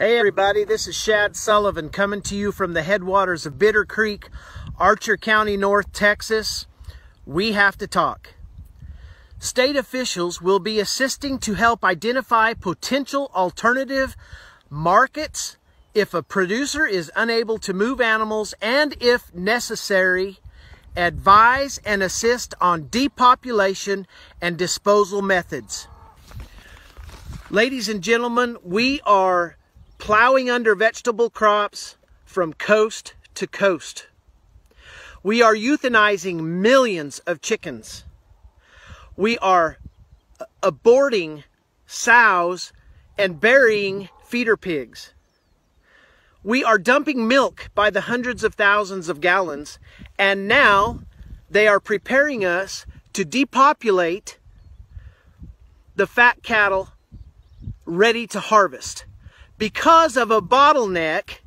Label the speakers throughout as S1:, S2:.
S1: Hey everybody, this is Shad Sullivan coming to you from the headwaters of Bitter Creek, Archer County, North Texas. We have to talk. State officials will be assisting to help identify potential alternative markets if a producer is unable to move animals, and if necessary, advise and assist on depopulation and disposal methods. Ladies and gentlemen, we are plowing under vegetable crops from coast to coast. We are euthanizing millions of chickens. We are aborting sows and burying feeder pigs. We are dumping milk by the hundreds of thousands of gallons, and now they are preparing us to depopulate the fat cattle ready to harvest, because of a bottleneck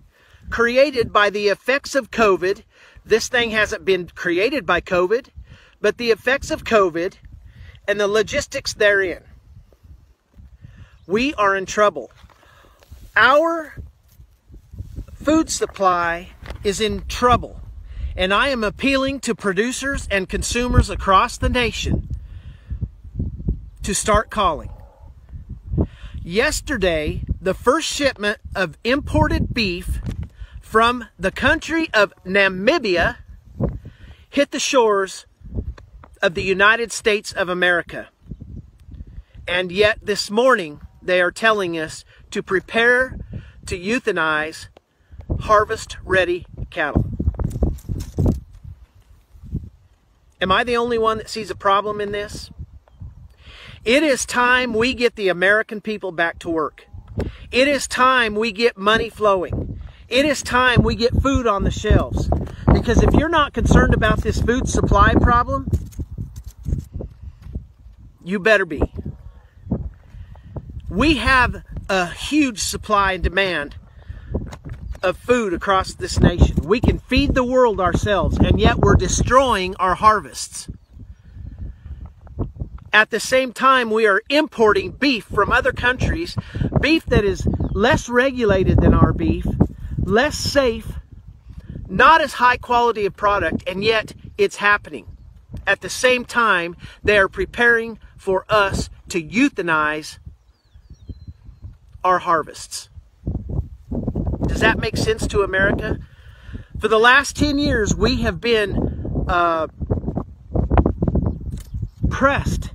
S1: created by the effects of COVID. This thing hasn't been created by COVID, but the effects of COVID and the logistics therein. We are in trouble. Our food supply is in trouble, and I am appealing to producers and consumers across the nation to start calling. Yesterday, the first shipment of imported beef from the country of Namibia hit the shores of the United States of America. And yet this morning, they are telling us to prepare to euthanize harvest-ready cattle. Am I the only one that sees a problem in this? It is time we get the American people back to work. It is time we get money flowing. It is time we get food on the shelves. Because if you're not concerned about this food supply problem, you better be. We have a huge supply and demand of food across this nation. We can feed the world ourselves, and yet we're destroying our harvests. At the same time, we are importing beef from other countries, beef that is less regulated than our beef, less safe, not as high quality of product, and yet it's happening. At the same time, they are preparing for us to euthanize our harvests. Does that make sense to America? For the last 10 years, we have been pressed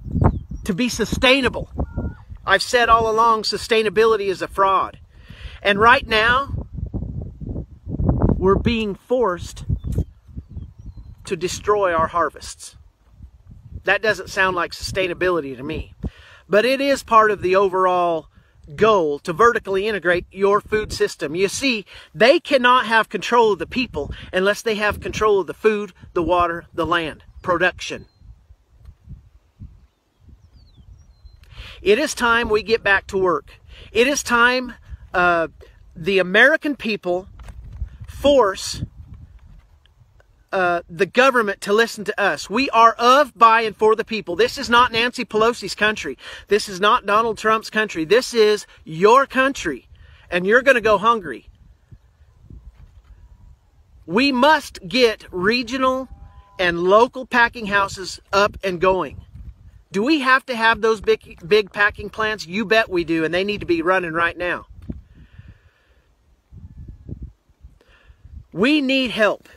S1: to be sustainable. I've said all along, sustainability is a fraud. And right now, we're being forced to destroy our harvests. That doesn't sound like sustainability to me. But it is part of the overall goal to vertically integrate your food system. You see, they cannot have control of the people unless they have control of the food, the water, the land, production. It is time we get back to work. It is time the American people force the government to listen to us. We are of, by, and for the people. This is not Nancy Pelosi's country. This is not Donald Trump's country. This is your country, and you're going to go hungry. We must get regional and local packing houses up and going. Do we have to have those big packing plants? You bet we do, and they need to be running right now. We need help.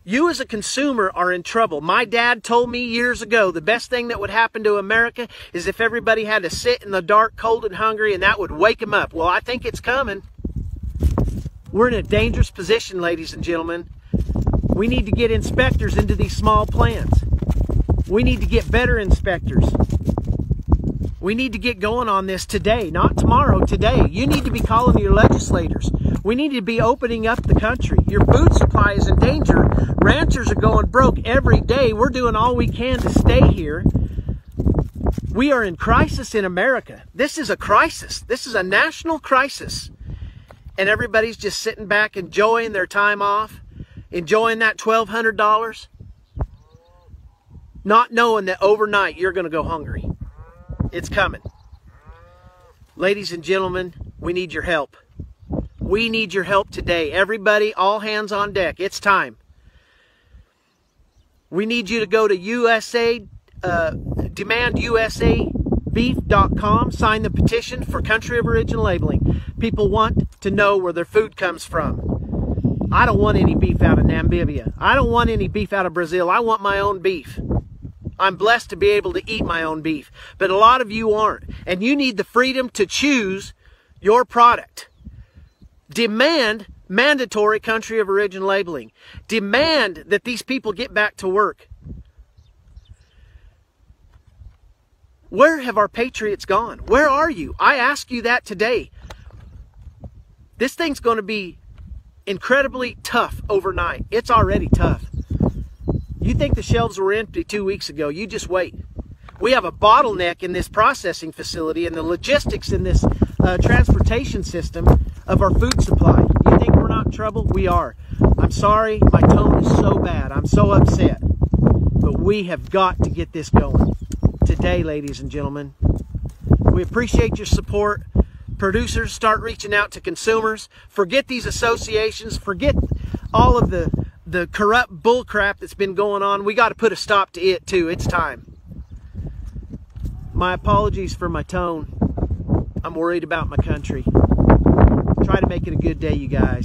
S1: You as a consumer are in trouble. My dad told me years ago the best thing that would happen to America is if everybody had to sit in the dark, cold, and hungry, and that would wake them up. Well, I think it's coming. We're in a dangerous position, ladies and gentlemen. We need to get inspectors into these small plants. We need to get better inspectors. We need to get going on this today, not tomorrow, today. You need to be calling your legislators. We need to be opening up the country. Your food supply is in danger. Ranchers are going broke every day. We're doing all we can to stay here. We are in crisis in America. This is a crisis. This is a national crisis. And everybody's just sitting back enjoying their time off, enjoying that $1,200. Not knowing that overnight you're going to go hungry. It's coming. Ladies and gentlemen, we need your help. We need your help today. Everybody, all hands on deck. It's time. We need you to go to demandUSAbeef.com, sign the petition for country of origin labeling. People want to know where their food comes from. I don't want any beef out of Namibia. I don't want any beef out of Brazil. I want my own beef. I'm blessed to be able to eat my own beef, but a lot of you aren't, and you need the freedom to choose your product. Demand mandatory country of origin labeling. Demand that these people get back to work. Where have our patriots gone? Where are you? I ask you that today. This thing's going to be incredibly tough overnight. It's already tough. You think the shelves were empty 2 weeks ago. You just wait. We have a bottleneck in this processing facility and the logistics in this transportation system of our food supply. You think we're not in trouble? We are. I'm sorry, my tone is so bad. I'm so upset. But we have got to get this going today, ladies and gentlemen. We appreciate your support. Producers, start reaching out to consumers. Forget these associations. Forget all of the corrupt bullcrap that's been going on. We got to put a stop to it too. It's time. My apologies for my tone. I'm worried about my country. Try to make it a good day, you guys.